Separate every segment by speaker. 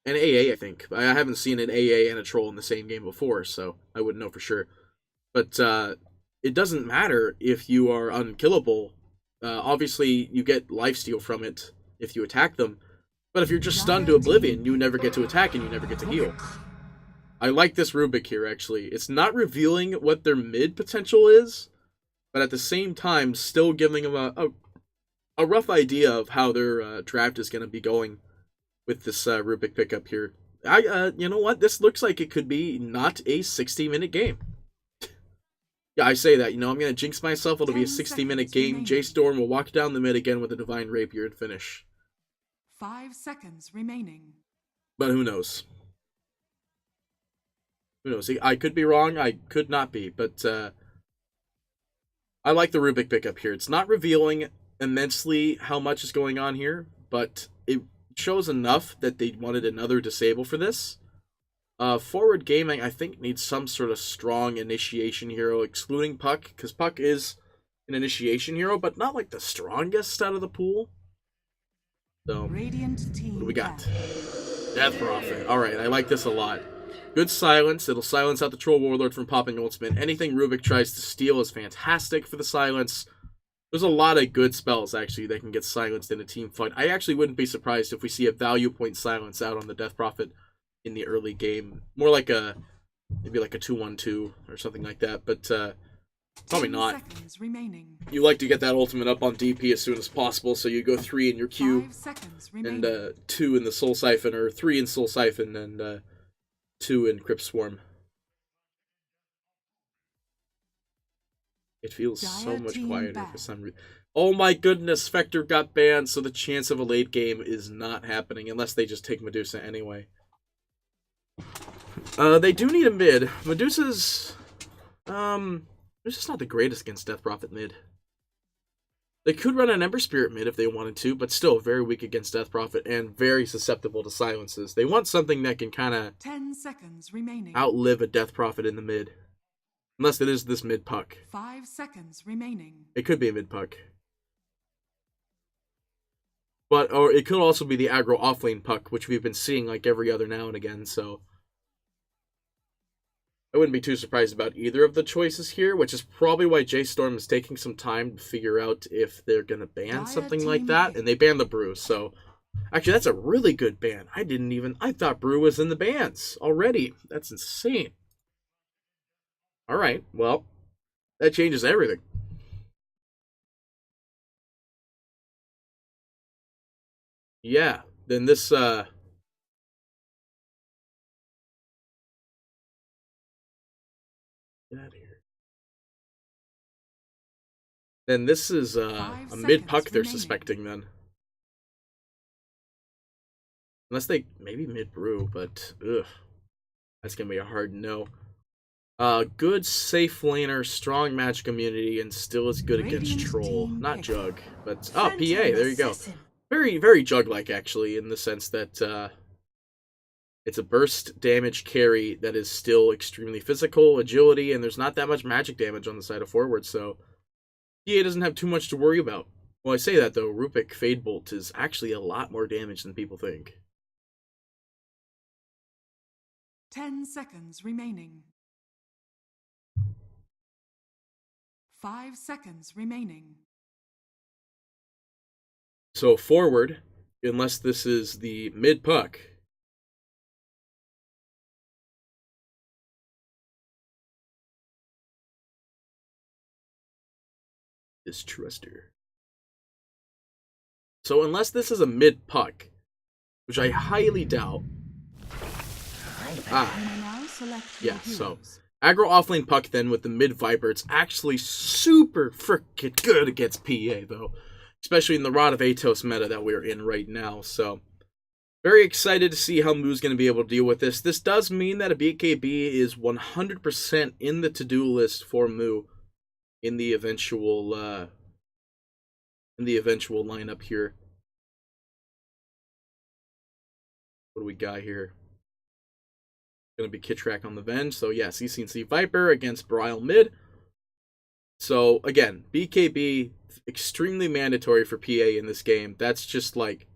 Speaker 1: And AA, I think. I haven't seen an AA and a troll in the same game before, so I wouldn't know for sure. But it doesn't matter if you are unkillable. Obviously, you get lifesteal from it if you attack them. But if you're just stunned to oblivion, you never get to attack and you never get to heal. I like this Rubik here, actually. It's not revealing what their mid potential is, but at the same time, still giving them a rough idea of how their draft is going to be going with this Rubik pickup here. You know what? This looks like it could be not a 60-minute game. Yeah, I say that. I'm going to jinx myself. It'll be a 60-minute game. J.Storm will walk down the mid again with a Divine Rapier and finish.
Speaker 2: 5 seconds remaining.
Speaker 1: But who knows? Who knows? I could be wrong. I could not be. But I like the Rubik pickup here. It's not revealing immensely how much is going on here, but it shows enough that they wanted another disable for this. Forward gaming, I think, needs some sort of strong initiation hero, excluding Puck, because Puck is an initiation hero, but not like the strongest out of the pool. So,
Speaker 2: Radiant team
Speaker 1: what do we got? Death Prophet. Alright, I like this a lot. Good silence. It'll silence out the Troll Warlord from popping ultimate. Anything Rubik tries to steal is fantastic for the silence. There's a lot of good spells, actually, that can get silenced in a team fight. I actually wouldn't be surprised if we see a value point silence out on the Death Prophet in the early game. More like maybe like a 2-1-2 or something like that, but probably not. You like to get that ultimate up on DP as soon as possible, so you go 3 in your Q, and 2 in the Soul Siphon, or 3 in Soul Siphon, and 2 in Crypt Swarm. It feels so much quieter for some reason. Oh my goodness, Spectre got banned, so the chance of a late game is not happening, unless they just take Medusa anyway. They do need a mid. Medusa's not the greatest against Death Prophet mid. They could run an Ember Spirit mid if they wanted to, but still very weak against Death Prophet and very susceptible to silences. They want something that can kind of
Speaker 2: 10 seconds remaining.
Speaker 1: Outlive a Death Prophet in the mid. Unless it is this mid Puck.
Speaker 2: 5 seconds remaining.
Speaker 1: It could be a mid Puck. Or it could also be the aggro offlane Puck, which we've been seeing like every other now and again, so I wouldn't be too surprised about either of the choices here, which is probably why J.Storm is taking some time to figure out if they're going to ban something like that. And they banned the Brew, so actually that's a really good ban. I thought Brew was in the bans already. That's insane. Alright, well, that changes everything. Yeah, then this, Get out of here. Then this is a mid-puck they're suspecting then. Unless they, maybe mid-brew, but ugh. That's gonna be a hard no. Good safe laner, strong magic immunity, and still is good against Troll. Not Jug, but PA, there you go. Very, very Jug-like, actually, in the sense that it's a burst damage carry that is still extremely physical, agility, and there's not that much magic damage on the side of forward, so PA doesn't have too much to worry about. Well, I say that, though, Rupik Fade Bolt is actually a lot more damage than people think.
Speaker 2: 10 seconds remaining. 5 seconds remaining.
Speaker 1: So forward, unless this is the mid-puck, Distruster. So unless this is a mid-puck, which I highly doubt. Yeah, so aggro offlane Puck then with the mid-Viper. It's actually super frickin' good against PA, though. Especially in the Rod of Atos meta that we're in right now, so very excited to see how Moo's going to be able to deal with this. This does mean that a BKB is 100% in the to-do list for Moo in the eventual lineup here. What do we got here? Going to be Kitrak on the Venge, so yeah, CC Viper against Brile mid. So again, BKB extremely mandatory for PA in this game. That's just like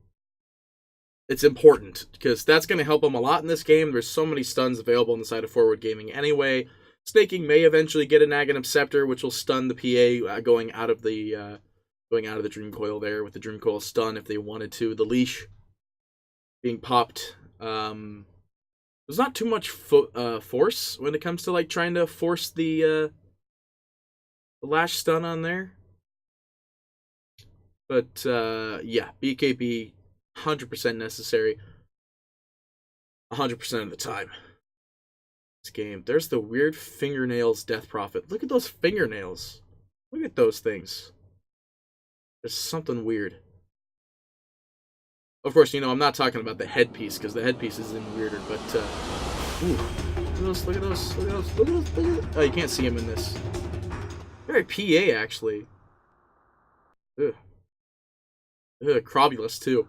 Speaker 1: it's important, because that's going to help him a lot in this game. There's so many stuns available on the side of forward gaming anyway. Snaking may eventually get a Naghanim Scepter, which will stun the PA going out of the Dream Coil there, with the Dream Coil stun if they wanted to. The leash being popped. There's not too much force when it comes to like trying to force the lash stun on there. But yeah, BKB 100% necessary 100% of the time. This game. There's the weird fingernails Death Prophet. Look at those fingernails. Look at those things. There's something weird. Of course, you know, I'm not talking about the headpiece, because the headpiece is even weirder, but, ooh. Look at those, look at those, look at those, look at those, look at those. Oh, you can't see him in this. Very PA, actually. Ugh. Ugh, Crobulous, too.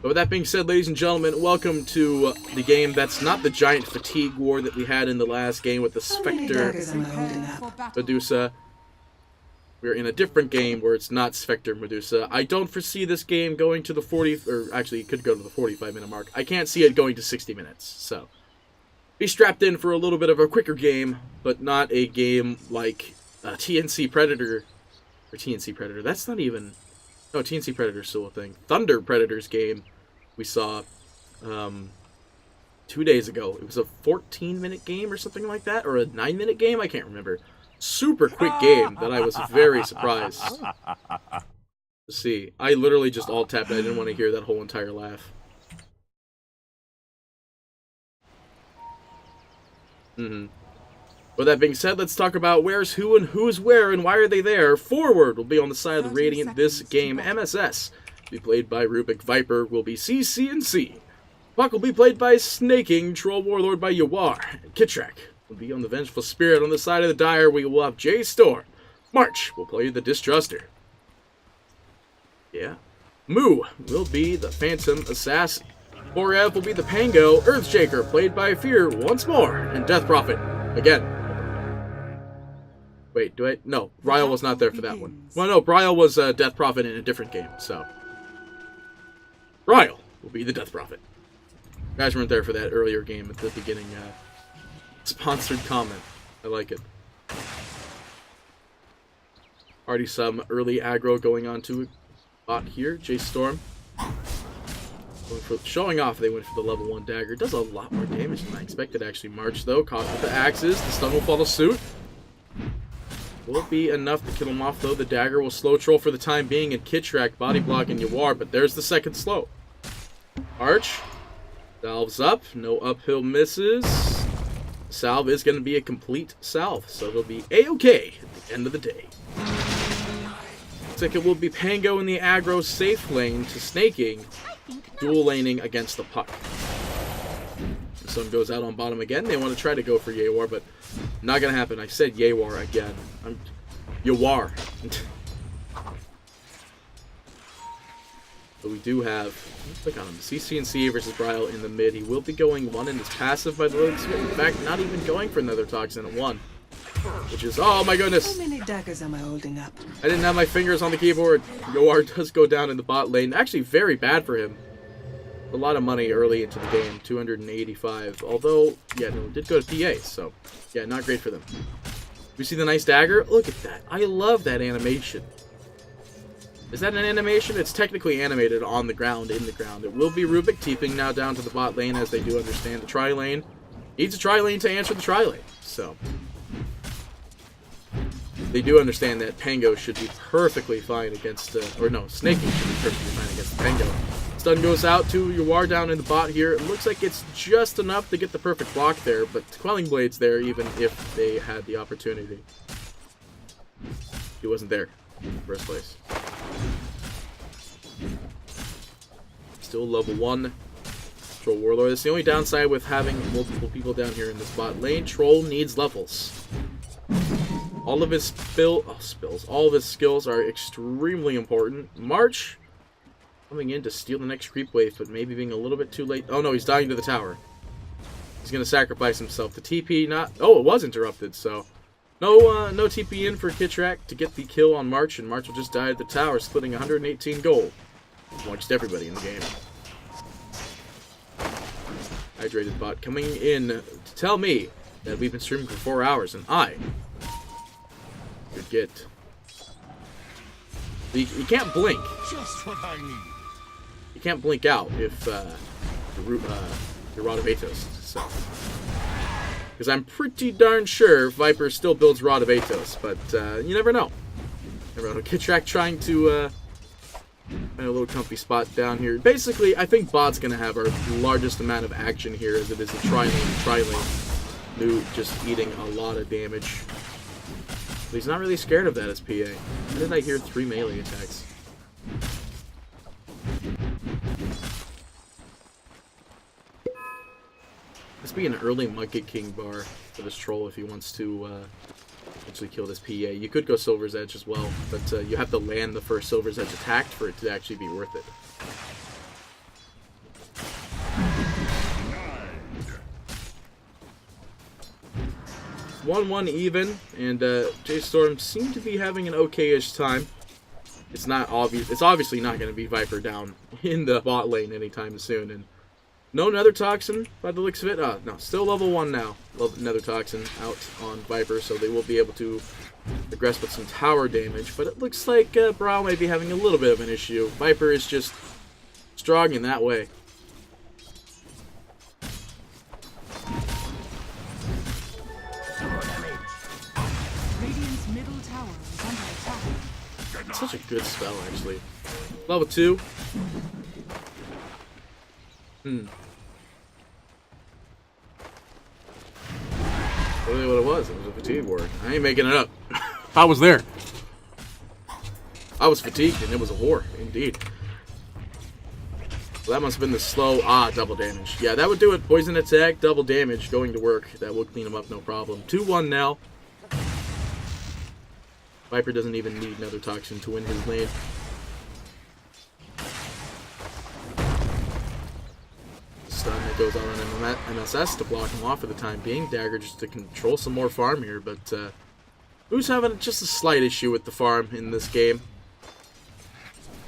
Speaker 1: But with that being said, ladies and gentlemen, welcome to the game that's not the giant fatigue war that we had in the last game with the Spectre Medusa. We're in a different game where it's not Spectre Medusa. I don't foresee this game going to the 40, or actually it could go to the 45-minute mark. I can't see it going to 60 minutes, so be strapped in for a little bit of a quicker game, but not a game like TNC Predator, or TNC Predator. That's not even, no, TNC Predator's still a thing. Thunder Predator's game we saw 2 days ago. It was a 14-minute game or something like that, or a 9-minute game, I can't remember. Super quick game that I was very surprised to see. I literally just alt-tapped. I didn't want to hear that whole entire laugh. With that being said, let's talk about where's who and who's where and why are they there. Forward will be on the side of the Radiant this game. MSS will be played by Rubik. Viper will be CC&C. Puck will be played by Snaking. Troll Warlord by Yawar. And Kitrak will be on the Vengeful Spirit. On the side of the Dire, we will have J.Storm. March will play the Distruster. Yeah. Moo will be the Phantom Assassin. Borev will be the Pango. Earthshaker, played by Fear once more. And Death Prophet, again. Wait, do I? No, Bryle was not there for that one. Well, no, Bryle was Death Prophet in a different game, so. Bryle will be the Death Prophet. You guys weren't there for that earlier game at the beginning. Sponsored comment. I like it. Already some early aggro going on to bot here. J.Storm. Showing off, they went for the level 1 dagger. Does a lot more damage than I expected, actually. March, though, caught with the axes. The stun will follow suit. Will it be enough to kill him off, though? The dagger will slow troll for the time being, and Kitrak, body block, and Yawar, but there's the second slow. Arch. Salves up. No uphill misses. Salve is going to be a complete salve, so it'll be A-okay at the end of the day. Looks like it will be Pango in the aggro safe lane to Snaking, dual laning against the puck. The sun goes out on bottom again. They want to try to go for Yawar, but not going to happen. I said Yawar again. Yawar. But we do have, let's click on him, CC&C versus Bryle in the mid. He will be going 1 in his passive by the looks of it. In fact, not even going for another Toxin at 1. Which is, oh my goodness.
Speaker 3: How many daggers am I holding up?
Speaker 1: I didn't have my fingers on the keyboard. Yawar does go down in the bot lane. Actually, very bad for him. A lot of money early into the game, 285. Although, yeah, no, it did go to PA, so, yeah, not great for them. We see the nice dagger? Look at that. I love that animation. Is that an animation? It's technically animated on the ground, in the ground. It will be Rubik TPing now down to the bot lane, as they do understand the tri-lane. Needs a tri-lane to answer the tri-lane, so. They do understand that Pango should be perfectly fine against, or no, Snaking should be perfectly fine against Pango. Stun goes out to Yawar down in the bot here. It looks like it's just enough to get the perfect block there, but Quelling Blade's there even if they had the opportunity. He wasn't there in the first place. Still level 1. Troll Warlord. That's the only downside with having multiple people down here in this bot lane. Troll needs levels. All of his all of his skills are extremely important. March coming in to steal the next creep wave, but maybe being a little bit too late. Oh no, he's dying to the tower. He's gonna sacrifice himself. The TP not. Oh, it was interrupted. So no TP in for Kitrak to get the kill on March, and March will just die at the tower, splitting 118 gold amongst everybody in the game. Hydrated bot coming in to tell me that we've been streaming for 4 hours, and I could get... You can't blink.
Speaker 3: Just what I need.
Speaker 1: You can't blink out if you're Rotovatos. So, because I'm pretty darn sure Viper still builds Rotovatos, but you never know. Kitrak trying to find a little comfy spot down here. Basically, I think bot's going to have our largest amount of action here as it is a tri-lane. New just eating a lot of damage. But he's not really scared of that as PA. How did I hear 3 melee attacks? This be an early Monkey King bar for this troll if he wants to actually kill this PA. You could go Silver's Edge as well, but you have to land the first Silver's Edge attack for it to actually be worth it. 1-1 even, and J.Storm seemed to be having an okay-ish time. It's not obvious. It's obviously not going to be Viper down in the bot lane anytime soon, and no Nether Toxin by the looks of it. No, still level 1 now. Nether Toxin out on Viper, so they will be able to progress with some tower damage. But it looks like Brow may be having a little bit of an issue. Viper is just strong in that way.
Speaker 2: Radiant's middle tower is under attack.
Speaker 1: It's such a good spell, actually. Level 2. Really what it was. It was a fatigue ward. I ain't making it up. I was there. I was fatigued and it was a whore, indeed. So that must have been the slow, double damage. Yeah, that would do it. Poison attack, double damage, going to work. That will clean him up, no problem. 2-1 now. Viper doesn't even need Nether Toxin to win his lane. Stun that goes out on MSS to block him off for the time being. Dagger just to control some more farm here, but who's having just a slight issue with the farm in this game?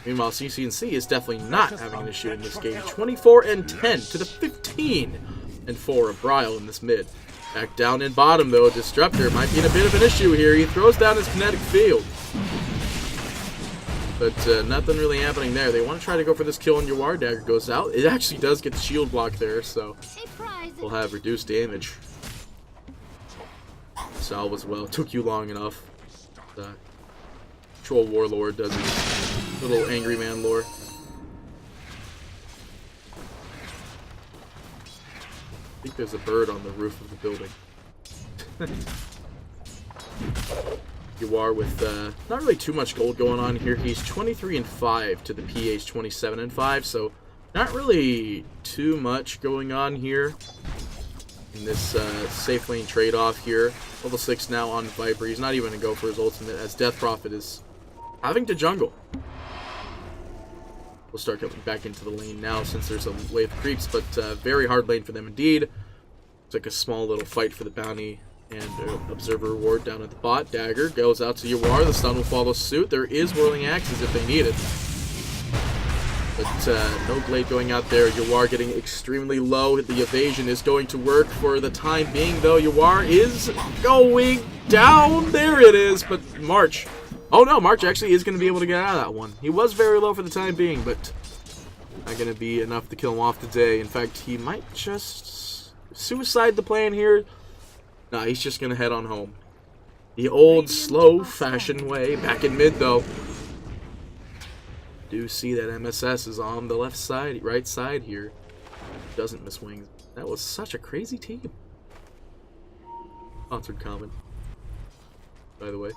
Speaker 1: Meanwhile, CCNC is definitely not having an issue in this game. 24-10 to the 15-4 of Bryle in this mid. Back down in bottom, though. Disruptor might be in a bit of an issue here. He throws down his kinetic field. But nothing really happening there. They want to try to go for this kill, and Yawar Dagger goes out. It actually does get the shield block there, so we'll have reduced damage. Salve as well. Took you long enough. Troll Warlord does his little angry man lore. I think there's a bird on the roof of the building. Yawar with not really too much gold going on here. He's 23-5 to the PA's 27-5, so not really too much going on here in this safe lane trade-off here. Level 6 now on Viper. He's not even going to go for his ultimate as Death Prophet is having to jungle. We'll start coming back into the lane now since there's a wave of creeps, but very hard lane for them indeed. It's like a small little fight for the bounty and Observer reward down at the bot. Dagger goes out to Yawar. The stun will follow suit. There is Whirling Axes if they need it. But no blade going out there. Yawar getting extremely low. The evasion is going to work for the time being, though. Yawar is going down. There it is. But March. Oh no, March actually is going to be able to get out of that one. He was very low for the time being, but not going to be enough to kill him off today. In fact, he might just suicide the plan here. Nah, he's just going to head on home. The old, slow-fashioned way. Back in mid, though. Do see that MSS is on the left side, right side here. Doesn't miss wings. That was such a crazy team. Sponsored comment, by the way.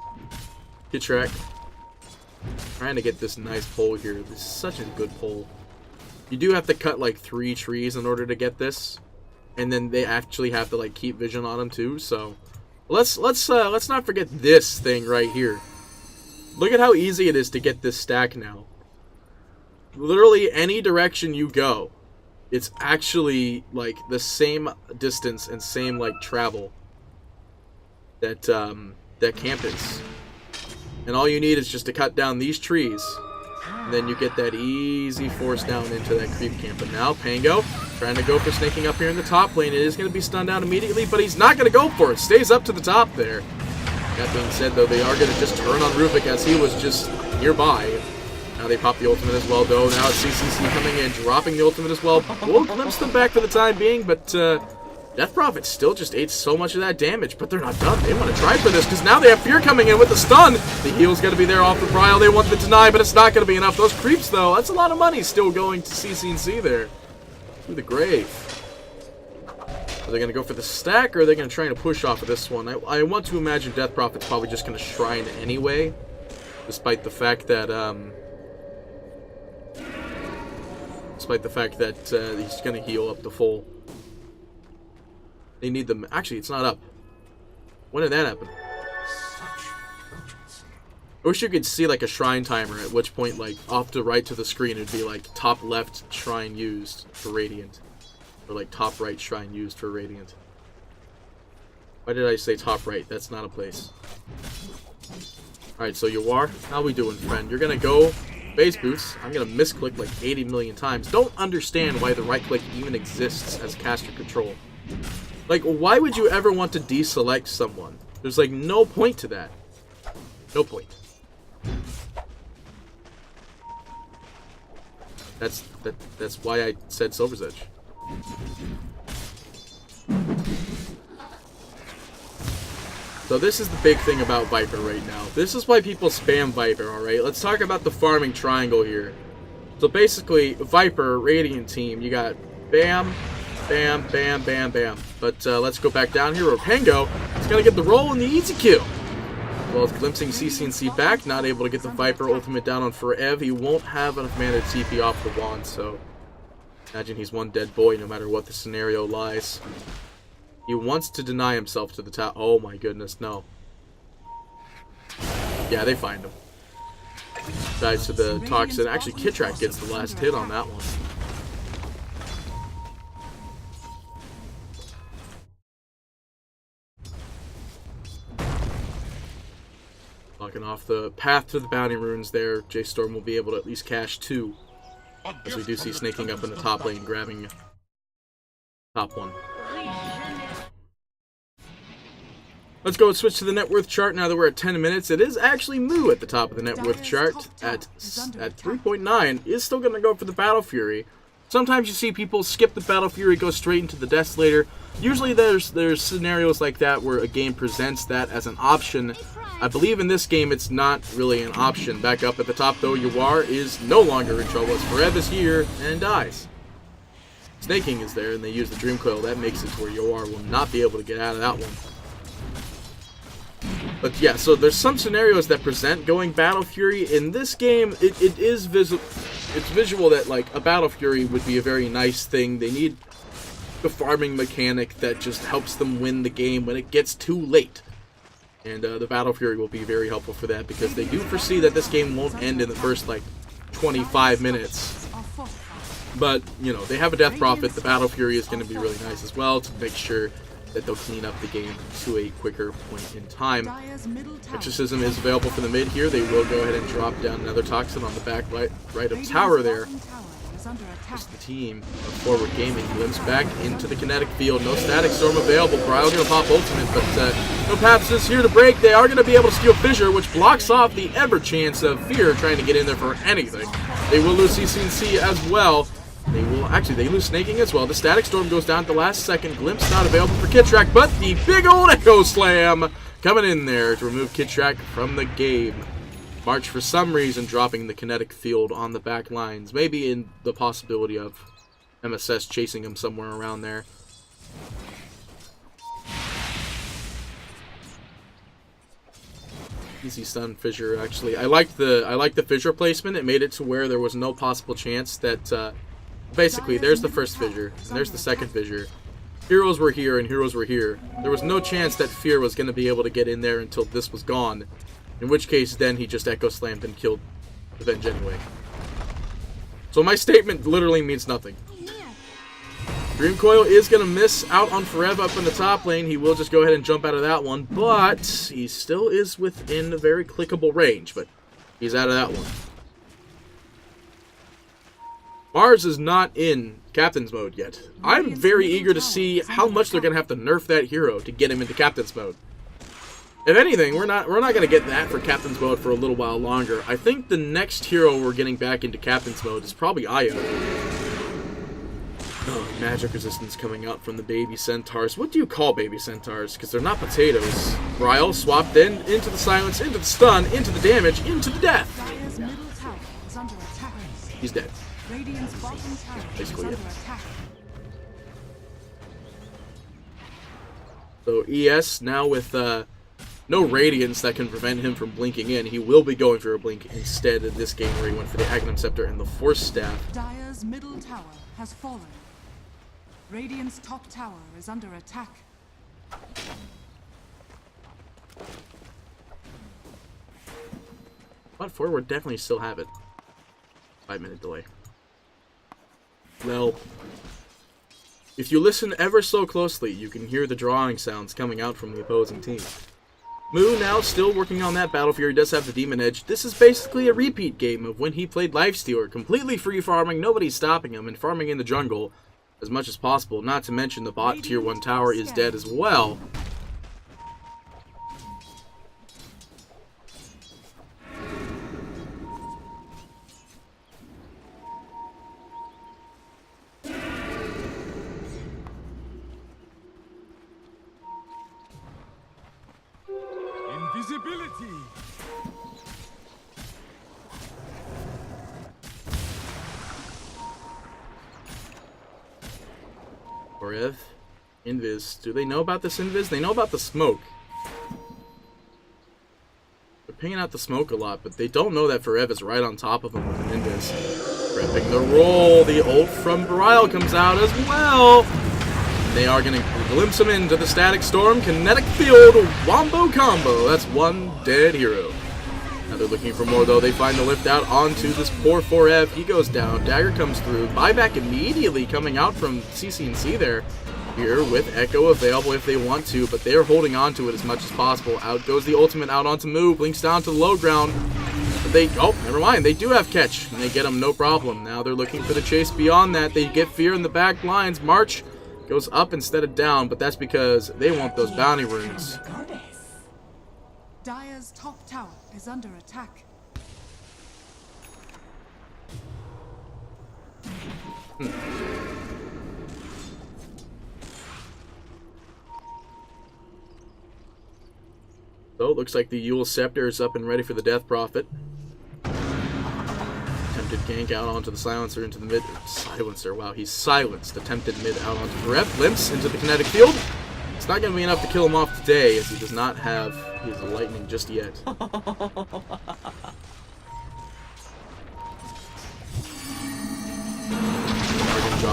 Speaker 1: Kitrak. Trying to get this nice pull here. This is such a good pull. You do have to cut like 3 trees in order to get this. And then they actually have to like keep vision on them too. So let's not forget this thing right here. Look at how easy it is to get this stack now. Literally any direction you go, it's actually like the same distance and same like travel that that camp is. And all you need is just to cut down these trees, and then you get that easy force down into that creep camp. But now Pango Trying to go for snaking up here in the top lane. It is going to be stunned out immediately, but he's not going to go for it. Stays up to the top there. That being said, though, they are going to just turn on Rubik as he was just nearby. Now they pop the ultimate as well, though. Now it's CCC coming in, dropping the ultimate as well. We'll glimpse them back for the time being, but Death Prophet still just ate so much of that damage. But they're not done. They want to try for this, because now they have Fear coming in with the stun. The heal's going to be there off the Brile. They want the deny, but it's not going to be enough. Those creeps, though, that's a lot of money still going to CCC there. Through the grave. Are they going to go for the stack, or are they going to try to push off of this one? I want to imagine Death Prophet's probably just going to shrine anyway, despite the fact that he's going to heal up to full. They need them. Actually, it's not up. When did that happen? I wish you could see like a shrine timer, at which point, like, off to right to the screen, it'd be like top left shrine used for Radiant. Or like top right shrine used for Radiant. Why did I say top right? That's not a place. Alright, so Yawar, how we doing, friend? You're gonna go base boots. I'm gonna misclick like 80 million times. Don't understand why the right click even exists as caster control. Like, why would you ever want to deselect someone? There's like no point to that. No point. That's why I said Silver's Edge. So this is the big thing about Viper right now. This is why people spam Viper, alright? Let's talk about the farming triangle here. So basically, Viper, Radiant team, you got Bam, Bam, Bam, Bam, Bam. But let's go back down here. Rapengo is going to get the roll and the easy kill. Well, glimpsing CC back, not able to get the Viper ultimate down on Forev. He won't have enough mana to TP off the wand, so imagine he's one dead boy no matter what the scenario lies. He wants to deny himself to the top. Oh my goodness, no. Yeah, they find him. Dies to the Toxin. Actually, Kitrak gets the last hit on that one. Blocking off the path to the bounty runes there. J.Storm will be able to at least cash 2. As we do see snaking up in the top lane, grabbing top one. Let's go and switch to the net worth chart now that we're at 10 minutes. It is actually Moo at the top of the net worth chart at 3.9. Is still going to go for the Battle Fury. Sometimes you see people skip the Battle Fury, go straight into the Desolator. Usually there's scenarios like that where a game presents that as an option. I believe in this game it's not really an option. Back up at the top though, Yawar is no longer in trouble as Forev is here and dies. Snaking is there and they use the Dream Coil. That makes it to where Yawar will not be able to get out of that one. But yeah, so there's some scenarios that present going Battle Fury. In this game, it is visual that like a Battle Fury would be a very nice thing. They need the farming mechanic that just helps them win the game when it gets too late. And the Battle Fury will be very helpful for that because they do foresee that this game won't end in the first like 25 minutes. But, you know, they have a Death Prophet. The Battle Fury is going to be really nice as well to make sure that they'll clean up the game to a quicker point in time. Exorcism is available for the mid here. They will go ahead and drop down another Toxin on the back right of tower there. Just the team of Forward Gaming glimpse back into the kinetic field. No Static Storm available. Brile going to pop ultimate, but no Paths is here to break. They are going to be able to steal Fissure, which blocks off the ever chance of Fear trying to get in there for anything. They will lose CC as well. They lose Snaking as well. The Static Storm goes down at the last second. Glimpse not available for Kitrak, but the big old Echo Slam coming in there to remove Kitrak from the game. March, for some reason, dropping the kinetic field on the back lines. Maybe in the possibility of MSS chasing him somewhere around there. Easy stun Fissure, actually. I liked the Fissure placement. It made it to where there was no possible chance that basically, there's the first Fissure, and there's the second Fissure. Heroes were here, and heroes were here. There was no chance that Fear was going to be able to get in there until this was gone. In which case, then he just Echo Slammed and killed Revenge anyway. So my statement literally means nothing. Dream Coil is going to miss out on Forev up in the top lane. He will just go ahead and jump out of that one, but he still is within a very clickable range, but he's out of that one. Mars is not in Captain's Mode yet. I'm very eager to see how much they're going to have to nerf that hero to get him into Captain's Mode. If anything, we're not going to get that for Captain's Mode for a little while longer. I think the next hero we're getting back into Captain's Mode is probably Io. Oh, magic resistance coming out from the baby centaurs. What do you call baby centaurs? Because they're not potatoes. Bryle swapped in, into the silence, into the stun, into the damage, into the death.
Speaker 2: Dire's middle tower is under attack.
Speaker 1: He's dead.
Speaker 2: Radiant's bottom tower is
Speaker 1: Basically,
Speaker 2: under
Speaker 1: yeah.
Speaker 2: attack.
Speaker 1: So ES now with no radiance that can prevent him from blinking in. He will be going for a blink instead in this game where he went for the Aghanim Scepter and the Force Staff.
Speaker 2: Dire's middle tower has fallen. Radiant's top tower is under attack.
Speaker 1: But forward definitely still have it. 5-minute delay. Well, if you listen ever so closely, you can hear the drawing sounds coming out from the opposing team. Moo now still working on that Battle Fury, does have the Demon Edge. This is basically a repeat game of when he played Lifestealer, completely free farming, nobody's stopping him, and farming in the jungle as much as possible. Not to mention the bot tier 1 tower is dead as well.
Speaker 3: Invisibility.
Speaker 1: Forev, Invis. Do they know about this Invis? They know about the smoke. They're pinging out the smoke a lot, but they don't know that Forev is right on top of them with an Invis. Prepping the roll. The ult from Bryle comes out as well. They are going to glimpse him into the Static Storm, Kinetic Field, Wombo Combo. That's one dead hero. Now they're looking for more, though. They find the lift out onto this poor 4F. He goes down. Dagger comes through. Buyback immediately coming out from CC&C there. Here with Echo available if they want to, but they're holding on to it as much as possible. Out goes the ultimate out onto Moo. Blinks down to the low ground. But they, oh, never mind. They do have catch, and they get him no problem. Now they're looking for the chase beyond that. They get Fear in the back lines. March goes up instead of down, but that's because they want those bounty runes.
Speaker 2: Dire's top tower is under attack.
Speaker 1: So it looks like the Yule Scepter is up and ready for the Death Prophet. Attempted gank out onto the Silencer into the mid. Silencer, wow, he's silenced. Attempted mid out onto Rep. Glimpse into the Kinetic Field. It's not going to be enough to kill him off today, as he does not have his lightning just yet. Drop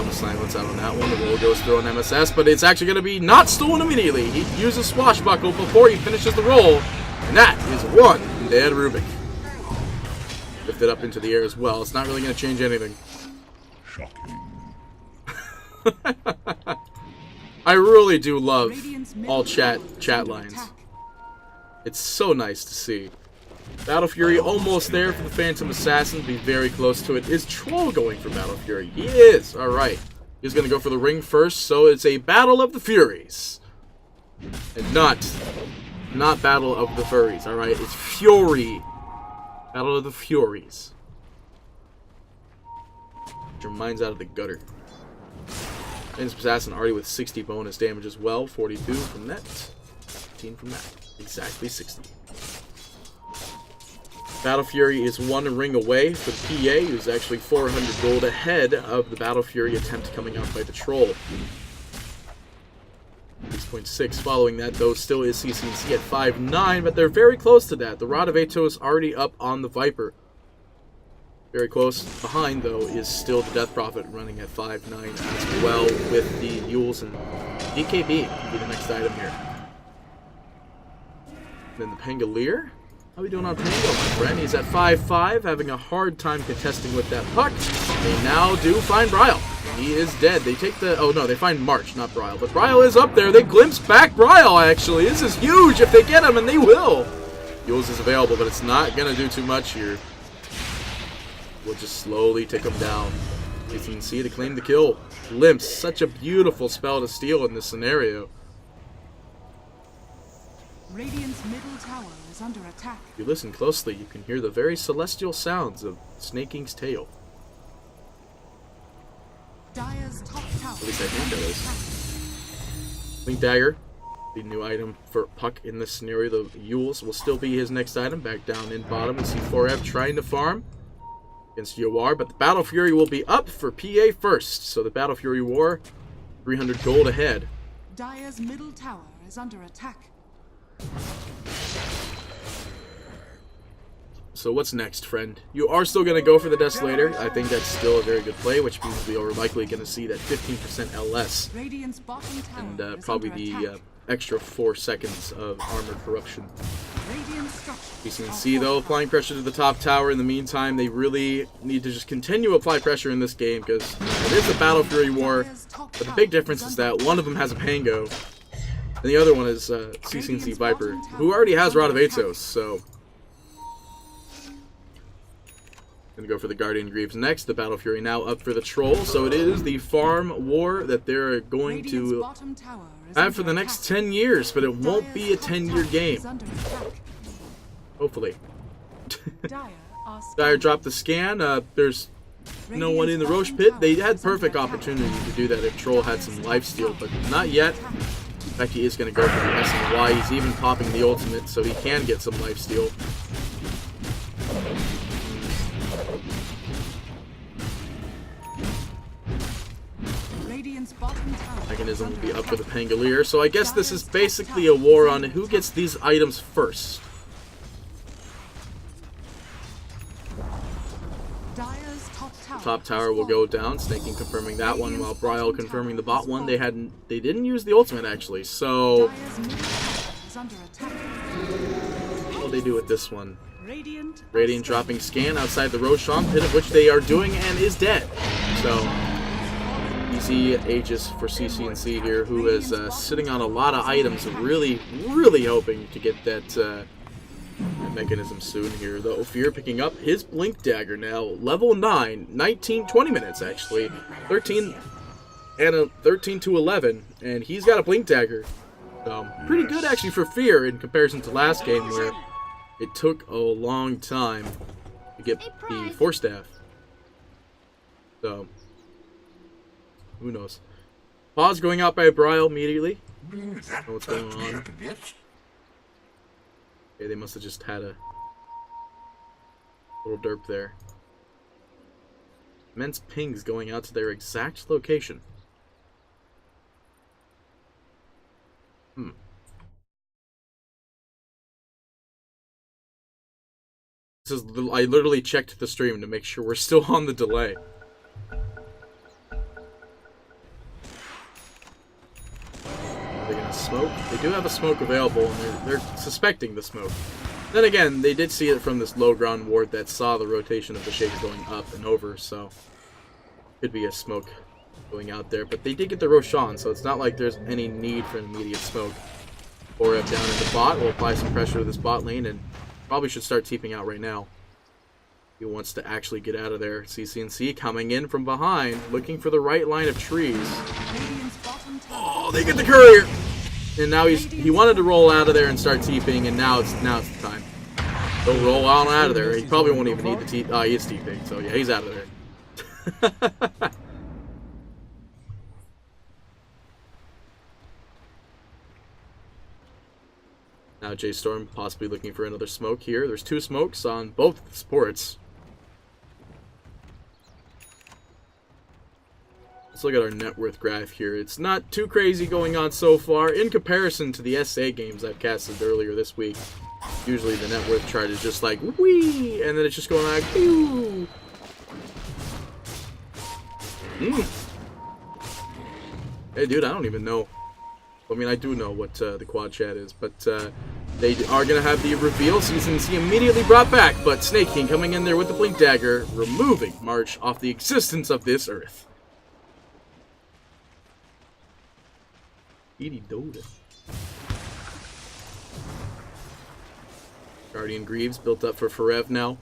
Speaker 1: the silence out on that one. The roll goes through on MSS, but it's actually going to be not stolen immediately. He uses Swashbuckle before he finishes the roll, and that is one dead Rubik. Lifted up into the air as well. It's not really going to change anything.
Speaker 3: Shocking.
Speaker 1: I really do love all chat lines. It's so nice to see. Battle Fury almost there for the Phantom Assassin. Be very close to it. Is Troll going for Battle Fury? He is. All right. He's going to go for the ring first. So it's a Battle of the Furies. And not Battle of the Furries. All right. It's Fury. Battle of the Furies. Get your minds out of the gutter. Phantom Assassin already with 60 bonus damage as well. 42 from that. 15 from that. Exactly 60. Battle Fury is one ring away for the PA, who's actually 400 gold ahead of the Battle Fury attempt coming out by the Troll. 6.6 following that, though, still is CC&C at 5.9, but they're very close to that. The Rod of Ato is already up on the Viper. Very close behind, though, is still the Death Prophet running at 5.9 as well with the Yules, and DKB will be the next item here. Then the Pangolier. How are we doing on Pango, my friend? He's at 5.5, having a hard time contesting with that puck. They now do find Bryle. He is dead. They take the... Oh, no, they find March, not Bryle. But Bryle is up there. They glimpse back Bryle, actually. This is huge if they get him, and they will. Yules is available, but it's not going to do too much here. We'll just slowly take him down. You can see to claim the kill. Limps, such a beautiful spell to steal in this scenario.
Speaker 2: Radiant's middle tower is under attack.
Speaker 1: If you listen closely, you can hear the very celestial sounds of Snaking's tail.
Speaker 2: Dire's top tower.
Speaker 1: At least I think that is. Blink Dagger, the new item for Puck in this scenario. The Yules will still be his next item. Back down in bottom, we see 4F trying to farm against Yawar, but the Battle Fury will be up for PA first. So the Battle Fury War, 300 gold ahead.
Speaker 2: Dire's middle tower is under attack.
Speaker 1: So what's next, friend? You are still going to go for the Desolator. I think that's still a very good play, which means we are likely going to see that 15% LS.
Speaker 2: Radiant's bottom tower
Speaker 1: And
Speaker 2: is
Speaker 1: probably
Speaker 2: under
Speaker 1: the
Speaker 2: attack.
Speaker 1: extra 4 seconds of Armor Corruption.
Speaker 2: Radiant structures
Speaker 1: You can
Speaker 2: are
Speaker 1: see, though,
Speaker 2: fortified.
Speaker 1: applying pressure to the top tower. In the meantime, they really need to just continue to apply pressure in this game, because it is a Battle Fury War.
Speaker 2: Dire's top
Speaker 1: But the
Speaker 2: tower
Speaker 1: big difference is that one of them has a Pango, and the other one is CCNC Viper, who already has Rod of Atos, so... Gonna go for the Guardian Greaves next. The Battle Fury now up for the Troll, so it is the farm war that they're going
Speaker 2: Radiant's
Speaker 1: to
Speaker 2: bottom tower is
Speaker 1: have for the
Speaker 2: under
Speaker 1: next
Speaker 2: attack.
Speaker 1: 10 years, but it won't be a
Speaker 2: Dire's top
Speaker 1: 10-year
Speaker 2: tower
Speaker 1: game.
Speaker 2: is under attack.
Speaker 1: Hopefully.
Speaker 2: Dire are
Speaker 1: Dire dropped the scan. There's no one in the Roche pit. They had perfect opportunity to do that if Troll had some lifesteal, but not yet. In fact, he is going to go for the SNY. He's even popping the ultimate, so he can get some lifesteal.
Speaker 2: Radiant's bottom tower
Speaker 1: Mechanism
Speaker 2: is
Speaker 1: will be
Speaker 2: under
Speaker 1: up for the
Speaker 2: attack.
Speaker 1: Pangolier, so I guess this is basically a war on who gets these items first.
Speaker 2: Dire's
Speaker 1: Top tower will go down, Snaking confirming that one, while Bryle confirming the bot one. They didn't use the ultimate actually, so
Speaker 2: Dire's middle tower is under attack.
Speaker 1: what will they do with this one?
Speaker 2: Radiant
Speaker 1: Dropping scan outside the Roshan pit, of which they are doing, and is dead. So easy Aegis for CCNC here, who is sitting on a lot of items, really hoping to get that mechanism soon here. Though Ophir picking up his Blink Dagger now, level 9, 20 minutes actually, 13 to 11, and he's got a Blink Dagger. Pretty good actually for Fear in comparison to last game where it took a long time to get the Force Staff. So who knows? Pause going out by Bryle immediately. Don't know what's going on. Okay, they must have just had a little derp there. Immense pings going out to their exact location. This is, I literally checked the stream to make sure we're still on the delay. Are they gonna smoke? They do have a smoke available, and they're suspecting the smoke. Then again, they did see it from this low ground ward that saw the rotation of the Shaker going up and over, so could be a smoke going out there. But they did get the Roshan, so it's not like there's any need for an immediate smoke. 4F down in the bot. We'll apply some pressure to this bot lane, and probably should start TPing out right now. He wants to actually get out of there. CCNC coming in from behind, looking for the right line of trees. Oh, they get the courier! And now he wanted to roll out of there and start TPing, and now it's the time. He'll roll on out of there. He probably won't even need the TP. Oh, he is TPing, so yeah, he's out of there. Now J.Storm possibly looking for another smoke here. There's 2 smokes on both sports. Let's look at our net worth graph here. It's not too crazy going on so far in comparison to the SA games I've casted earlier this week. Usually the net worth chart is just like, whee, and then it's just going like, whoo. Hey dude, I don't even know. I mean, I do know what the quad chat is, but they are going to have the reveal. CCNC immediately brought back, but Snake King coming in there with the Blink Dagger, removing March off the existence of this earth. Edie Dota. Guardian Greaves built up for Forev now.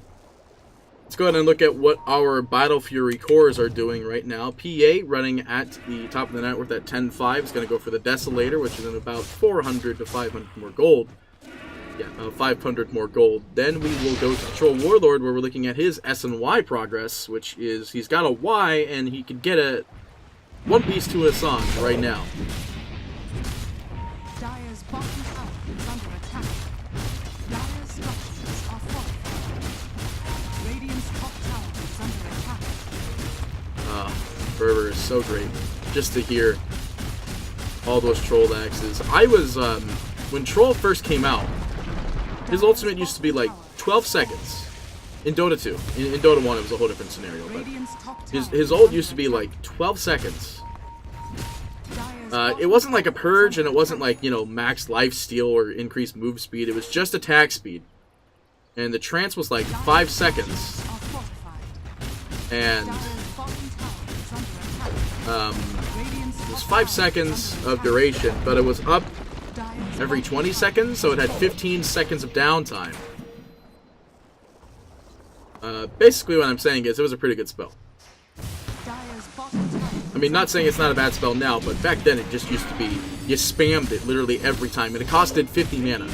Speaker 1: Let's go ahead and look at what our Battle Fury cores are doing right now. PA running at the top of the net worth at 10.5 is going to go for the Desolator, which is in about 400 to 500 more gold. Yeah, 500 more gold. Then we will go to Troll Warlord, where we're looking at his S and Y progress, which is he's got a Y, and he could get a one piece to Hassan right now.
Speaker 2: Dire's bottom tower is under attack. Dire's structures are fortified. Radiant's top tower is under attack.
Speaker 1: Fervor is so great. Just to hear all those Troll axes. I was, when Troll first came out, his ultimate used to be like 12 seconds. In Dota 2. In Dota 1 it was a whole different scenario, but his ult used to be like 12 seconds. It wasn't like a purge, and it wasn't like, you know, max lifesteal or increased move speed. It was just attack speed. And the trance was like 5 seconds. And it was 5 seconds of duration, but it was up every 20 seconds, so it had 15 seconds of downtime. Basically what I'm saying is it was a pretty good spell. I mean, not saying it's not a bad spell now, but back then it just used to be, you spammed it literally every time, and it costed 50 mana.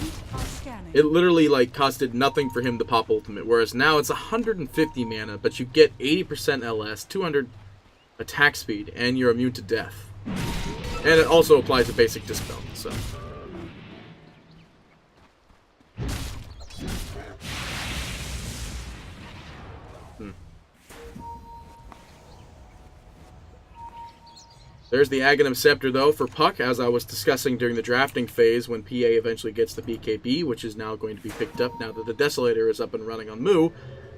Speaker 1: It literally, like, costed nothing for him to pop ultimate, whereas now it's 150 mana, but you get 80% LS, 200 attack speed, and you're immune to death. And it also applies to basic Dispel, so... There's the Aghanim Scepter, though, for Puck, as I was discussing during the drafting phase when PA eventually gets the BKB, which is now going to be picked up now that the Desolator is up and running on Moo.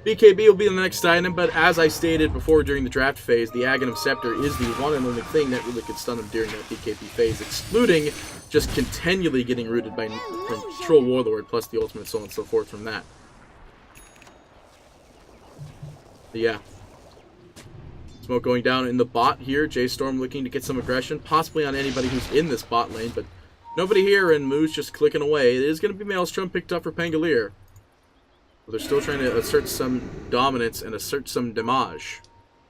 Speaker 1: BKB will be the next item, but as I stated before during the draft phase, the Aghanim Scepter is the one and only thing that really could stun him during that BKB phase, excluding just continually getting rooted by Troll Warlord, plus the ultimate, so on and so forth from that. But yeah. Smoke going down in the bot here. J.Storm looking to get some aggression, possibly on anybody who's in this bot lane, but nobody here, and Moo's just clicking away. It is going to be Maelstrom picked up for Pangolier. But they're still trying to assert some dominance and assert some damage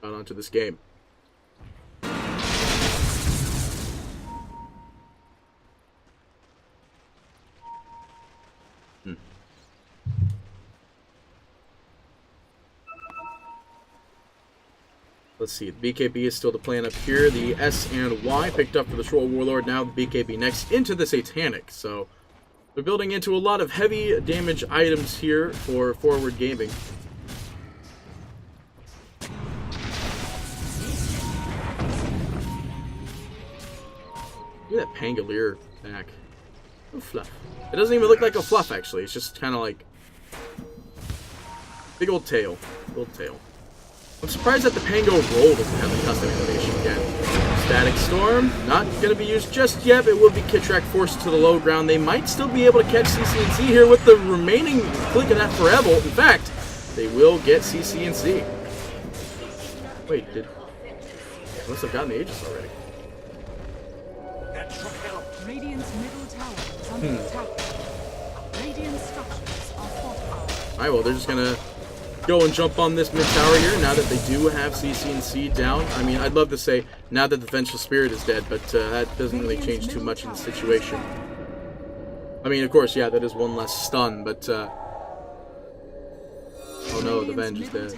Speaker 1: out onto this game. Let's see, the BKB is still the plan up here. The S and Y picked up for the Troll Warlord. Now the BKB next into the Satanic. So they're building into a lot of heavy damage items here for forward gaming. Look at that Pangolier back. Oh, fluff. It doesn't even look like a fluff, actually. It's just kind of like big old tail. Big old tail. I'm surprised that the Pango Roll doesn't have the custom animation yet. Static Storm, not going to be used just yet. It will be Kitrak forced to the low ground. They might still be able to catch CC&C here with the remaining click of that Forever. In fact, they will get CC&C. Wait, I must have gotten the Aegis already.
Speaker 2: Radiant's middle tower is under attack. Radiant structures are fortified.
Speaker 1: Alright, well, they're just going to go and jump on this mid tower here now that they do have CC&C down. I mean, I'd love to say now that the Vengeful Spirit is dead, but that doesn't really change too much in the situation. I mean, of course, yeah, that is one less stun, but oh no, the Venge is dead.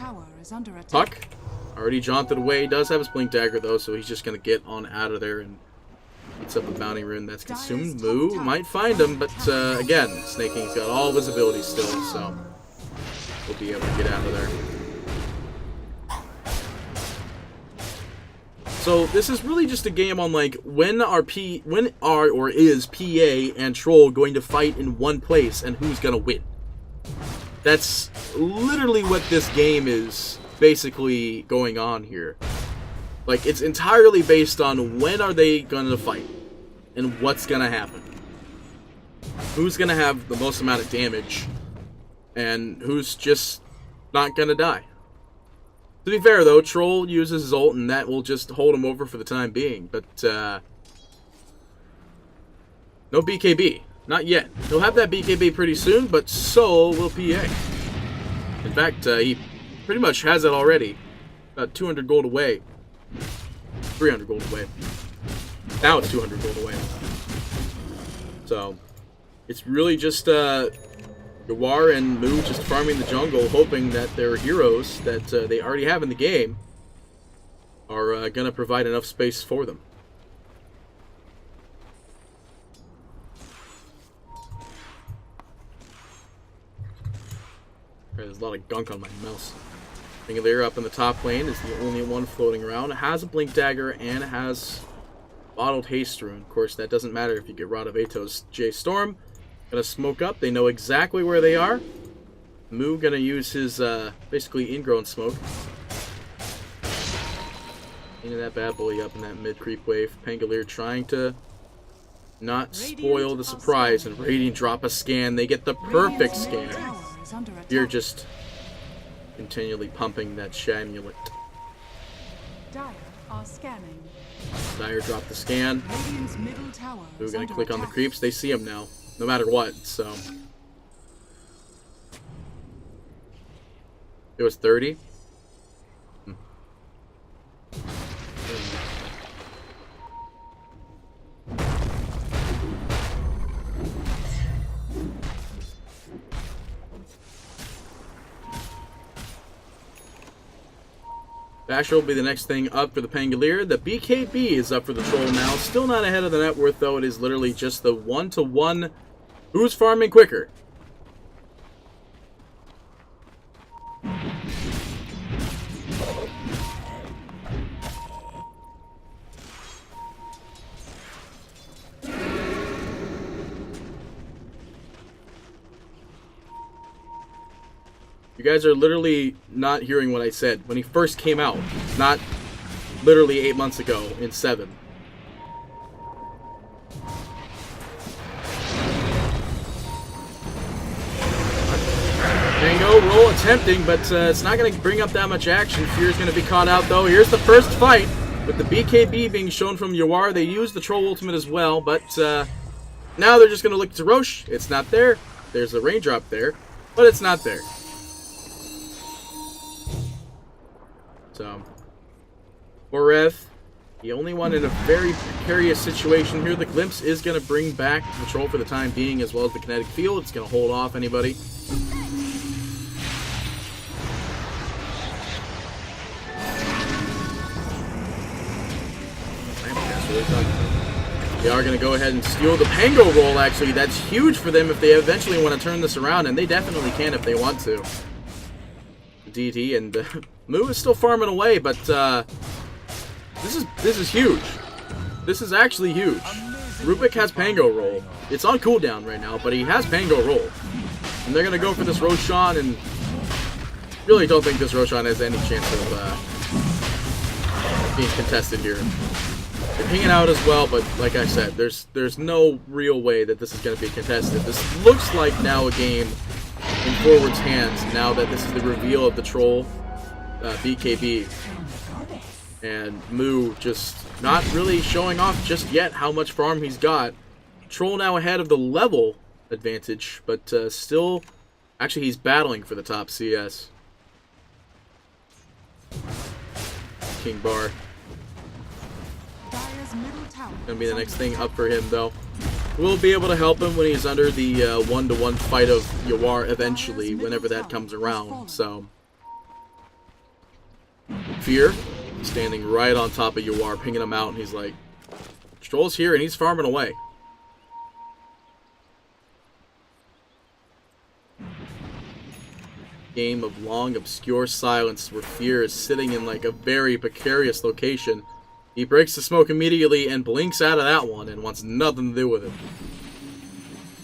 Speaker 1: Puck already jaunted away. He does have his Blink Dagger though, so he's just gonna get on out of there and beats up a Bounty Rune that's consumed. Moo might find him, but again, Snaking's got all of his abilities still, so we'll be able to get out of there. So this is really just a game on like when is PA and Troll going to fight in one place and who's gonna win. That's literally what this game is basically going on here. Like, it's entirely based on when are they gonna fight and what's gonna happen. Who's gonna have the most amount of damage and who's just not gonna die. To be fair, though, Troll uses his ult, and that will just hold him over for the time being. But, no BKB. Not yet. He'll have that BKB pretty soon, but so will PA. In fact, he pretty much has it already. About 200 gold away. 300 gold away. Now it's 200 gold away. So, it's really just Yawar and Mu just farming the jungle, hoping that their heroes that they already have in the game are going to provide enough space for them. There's a lot of gunk on my mouse. Pangolier up in the top lane is the only one floating around. It has a Blink Dagger and it has Bottled Haste Rune. Of course, that doesn't matter if you get Rod of Atos. J.Storm gonna smoke up. They know exactly where they are. Mu gonna use his basically ingrown smoke. Cleaning that bad boy up in that mid creep wave. Pangolier trying to not spoil the surprise, and Radiant drop a scan. They get the perfect scan. You're just continually pumping that shamulet.
Speaker 2: Dire are scanning.
Speaker 1: Dire dropped the scan. We're gonna click on the creeps. They see him now, no matter what. So it was 30. Basher will be the next thing up for the Pangolier. The BKB is up for the Troll now. Still not ahead of the net worth, though. It is literally just the 1-to-1 who's farming quicker. You guys are literally not hearing what I said when he first came out. Not literally 8 months ago in 7. Tango roll attempting, but it's not going to bring up that much action. Fear's going to be caught out, though. Here's the first fight with the BKB being shown from Yawar. They use the Troll Ultimate as well, but now they're just going to look to Roche. It's not there. There's a raindrop there, but it's not there. So, Borev, the only one in a very precarious situation here. The Glimpse is going to bring back the Troll for the time being, as well as the Kinetic Field. It's going to hold off anybody. They are going to go ahead and steal the Pango roll, actually. That's huge for them if they eventually want to turn this around, and they definitely can if they want to. DT and Mu is still farming away, but this is huge. This is actually huge. Rubik has Pango roll. It's on cooldown right now, but he has Pango roll. And they're going to go for this Roshan, and really don't think this Roshan has any chance of being contested here. They're pinging out as well, but like I said, there's no real way that this is going to be contested. This looks like now a game in Forward's hands, now that this is the reveal of the Troll BKB. And Mu just not really showing off just yet how much farm he's got. Troll now ahead of the level advantage, but still, actually he's battling for the top CS. King Bar. Gonna be the next thing up for him, though. We'll be able to help him when he's under the 1-to-1 fight of Yawar eventually, whenever that comes around. So, Fear standing right on top of Yawar, pinging him out, and he's like, Stroll's here, and he's farming away. Game of long, obscure silence where Fear is sitting in like a very precarious location. He breaks the smoke immediately and blinks out of that one and wants nothing to do with it.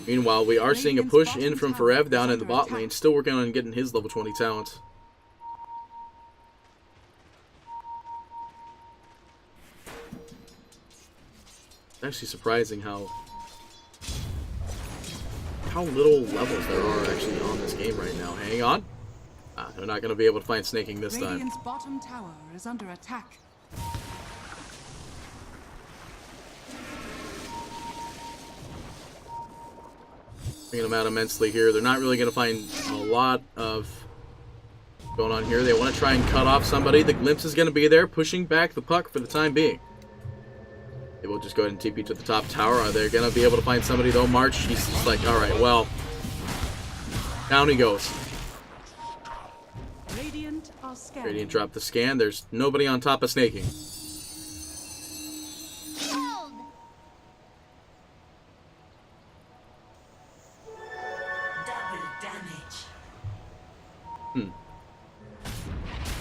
Speaker 1: Meanwhile, we are seeing a push in from Forev down in the bot lane, still working on getting his level 20 talent. It's actually surprising how little levels there are actually on this game right now. Hang on. They're not going to be able to find snaking this time.
Speaker 2: Radiant's bottom tower is under attack.
Speaker 1: Bringing them out immensely here. They're not really going to find a lot of Going on here, they want to try and cut off somebody. The glimpse is going to be there, pushing back the puck for the time being. They will just go ahead and TP to the top tower. Are they going to be able to find somebody, though? March, he's just like, alright, well, down he goes. Radiant dropped the scan. There's nobody on top of snaking.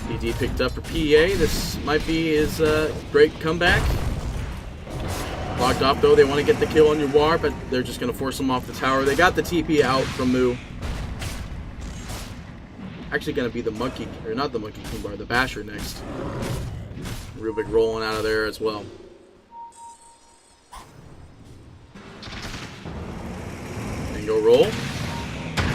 Speaker 1: DD picked up for PA. This might be his great comeback. Locked off though. They want to get the kill on Uwar, but they're just going to force him off the tower. They got the TP out from Moo. Actually going to be the Monkey, or not the Monkey King Bar, the Basher next. Rubik rolling out of there as well. And go roll.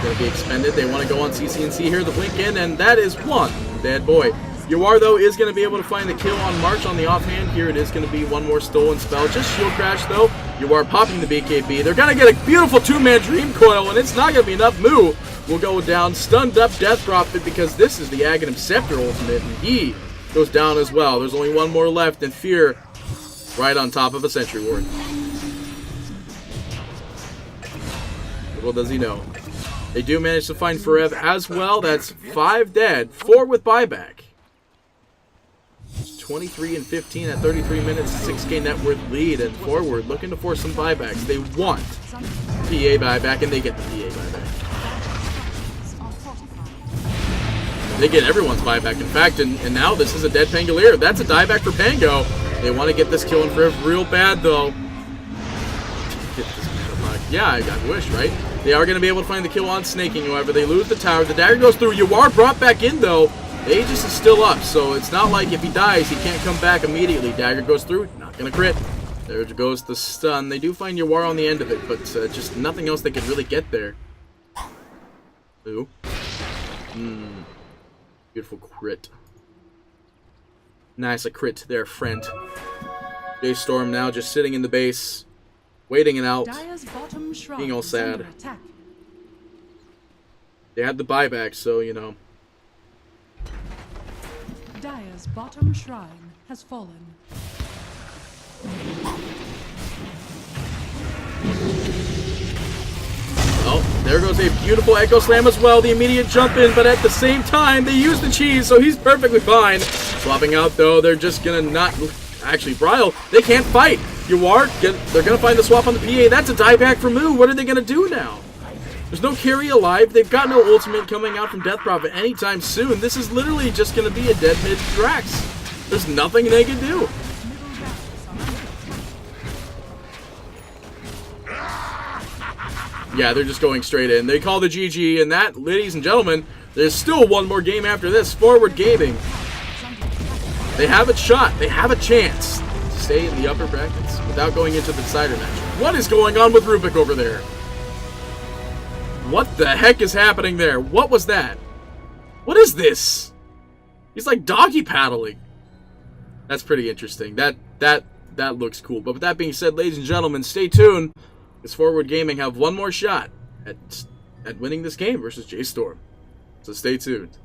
Speaker 1: Going to be expended. They want to go on CC&C here. The blink in, and that is one. Bad boy. Uwar, though, is going to be able to find the kill on March on the offhand. Here it is going to be one more stolen spell. Just shield crash, though. Uwar popping the BKB. They're going to get a beautiful two-man Dream Coil, and it's not going to be enough. Moo will go down. Stunned up Death Prophet because this is the Aghanim Scepter ultimate, and he goes down as well. There's only one more left, and Fear right on top of a Sentry Ward. Little does he know. They do manage to find Forev as well. That's 5 dead, 4 with buyback. 23 and 15 at 33 minutes, 6K net worth lead, and Forward looking to force some buybacks. They want PA buyback, and they get the PA buyback. They get everyone's buyback, in fact, and now this is a dead Pangolier. That's a dieback for Pango. They want to get this kill in Forev real bad, though. Get this mana. Yeah, I wish, right? They are going to be able to find the kill on Snaking, however. They lose the tower. The dagger goes through. Uwar brought back in, though. The Aegis is still up, so it's not like if he dies, he can't come back immediately. Dagger goes through. Not going to crit. There goes the stun. They do find Uwar on the end of it, but just nothing else they can really get there. Ooh. Beautiful crit. Nice, a crit there, friend. J.Storm now just sitting in the base. Waiting it out, being all sad. They had the buyback, so, you know.
Speaker 2: Dire's bottom shrine has fallen.
Speaker 1: Oh, there goes a beautiful Echo Slam as well. The immediate jump in, but at the same time, they use the cheese, so he's perfectly fine. Swapping out, though, they're just gonna not... Actually, Bryle, they can't fight. Uwar, they're going to find the swap on the PA. That's a dieback for Moo. What are they going to do now? There's no carry alive. They've got no ultimate coming out from Death Prophet anytime soon. This is literally just going to be a dead mid Drax. There's nothing they can do. Yeah, they're just going straight in. They call the GG, and that, ladies and gentlemen, there's still one more game after this. Forward Gaming. They have a shot. They have a chance to stay in the upper brackets without going into the decider match. What is going on with Rubik over there? What the heck is happening there? What was that? What is this? He's like doggy paddling. That's pretty interesting. That looks cool. But with that being said, ladies and gentlemen, stay tuned, because Forward Gaming have one more shot at winning this game versus J.Storm. So stay tuned.